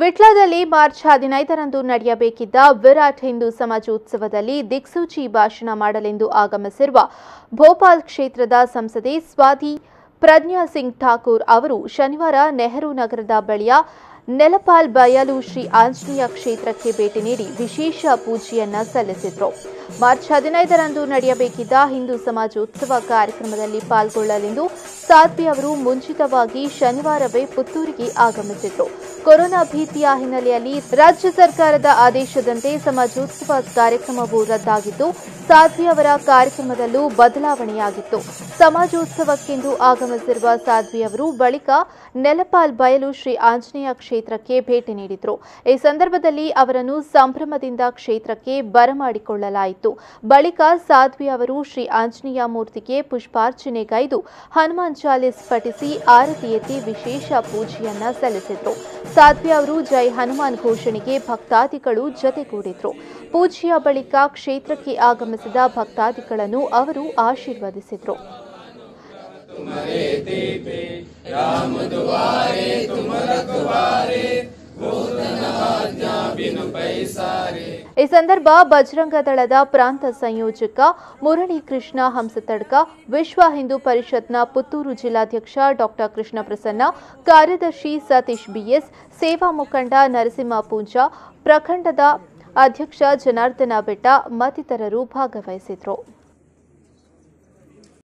ವಿಟ್ಲದಲ್ಲಿ March 15ರಂದು ನಡೆಯಬೇಕಿದ್ದ ವಿರಾಟ್ ಹಿಂದೂ ಸಮಾಜೋತ್ಸವದಲ್ಲಿ ದಿಕ್ಸೂಚಿ ಭಾಷಣ ಮಾಡಲೆಂದು ಆಗಮಿಸಿರುವ ಭೋಪಾಲ್ ಕ್ಷೇತ್ರದ ಸಂಸದೆ ಸ್ವಾತಿ prajnasinghtakur ಅವರು ಶನಿವಾರ ನೆಹರು ನಗರದ ಬಳಿಯ ನೆಲಪಾಲ್ ಬಯಲು ಶ್ರೀ ಆಂಜನೇಯ ಕ್ಷೇತ್ರಕ್ಕೆ ಭೇಟಿ ನೀಡಿ ವಿಶೇಷ ಪೂಜೆಯನ್ನ ಸಲ್ಲಿಸಿದರು. ಮಾರ್ಚ್ 15ರಂದು ನಡೆಯಬೇಕಿದ್ದ ಹಿಂದೂ ಸಮಾಜೋತ್ಸವ ಕಾರ್ಯಕ್ರಮದಲ್ಲಿ ಪಾಲ್ಗೊಳ್ಳಲೆಂದು ಸಾಧ್ವಿ ಅವರು ಮುಂಚಿತವಾಗಿ ಶನಿವಾರವೇ ಪುತ್ತೂರಿಗೆ ಆಗಮಿಸಿದರು. ಕೊರೋನಾ ಭೀತಿಯ ಹಿನ್ನೆಲೆಯಲ್ಲಿ ರಾಜ್ಯ ಸರ್ಕಾರದ ಆದೇಶದಂತೆ ಸಮಾಜೋತ್ಸವ ಕಾರ್ಯಕ್ರಮವು ರದ್ದಾಗಿದ್ದು, ಸಾಧ್ವಿ ಅವರ ಕಾರ್ಯಕ್ರಮದಲ್ಲೂ ಬದಲಾವಣೆಯಾಗಿತ್ತು. ಸಮಾಜೋತ್ಸವಕ್ಕೆಂದು ಆಗಮಿಸಿರುವ ಸಾಧ್ವಿ ಅವರು ಬಳಿಕ ನೆಲಪಾಲ್ ಬಯಲು ಶ್ರೀ ಆಂಜನೇಯ ಕ್ಷೇತ್ರಕ್ಕೆ ಭೇಟಿ ನೀಡಿದರು. ಈ ಸಂದರ್ಭದಲ್ಲಿ ಅವರನ್ನು ಸಂಭ್ರಮದಿಂದ ಕ್ಷೇತ್ರಕ್ಕೆ ಬರಮಾಡಿಕೊಳ್ಳಲಾಯಿತು. ಬಳಿಕ ಸಾಧ್ವಿ ಅವರು ಶ್ರೀ ಆಂಜನೇಯ ಮೂರ್ತಿಗೆ ಪುಷ್ಪಾರ್ಚನೆಗೈದು ಹನುಮಾನ್ ಚಾಲಿಸ್ ಪಠಿಸಿ ಆರತಿ ಎತ್ತಿ ವಿಶೇಷ ಪೂಜೆಯನ್ನ ಸಲ್ಲಿಸಿದರು. ಸಾಧ್ವಿ ಅವರು ಜೈ ಹನುಮಾನ್ ಘೋಷಣೆಗೆ ಭಕ್ತಾದಿಗಳು ಜೊತೆಗೂಡಿದ್ರು. ಪೂಜೆಯ ಬಳಿಕ ಕ್ಷೇತ್ರಕ್ಕೆ ಆಗಮಿಸಿದ ಭಕ್ತಾದಿಗಳನ್ನು ಅವರು ಆಶೀರ್ವದಿಸಿದರು. ಈ ಸಂದರ್ಭ ಬಜರಂಗ ದಳದ ಪ್ರಾಂತ ಸಂಯೋಜಕ ಮುರಳಿ ಕೃಷ್ಣ ಹಂಸತಡ್ಕ, ವಿಶ್ವ ಹಿಂದೂ ಪರಿಷತ್ನ ಪುತ್ತೂರು ಜಿಲ್ಲಾಧ್ಯಕ್ಷ ಡಾ ಕೃಷ್ಣ ಪ್ರಸನ್ನ, ಕಾರ್ಯದರ್ಶಿ ಸತೀಶ್ ಬಿಎಸ್, ಸೇವಾ ಮುಖಂಡ ನರಸಿಂಹ ಪೂಂಜಾ, ಪ್ರಖಂಡದ ಅಧ್ಯಕ್ಷ ಜನಾರ್ದನ ಬೆಟ್ಟ ಮತ್ತಿತರರು ಭಾಗವಹಿಸಿದರು.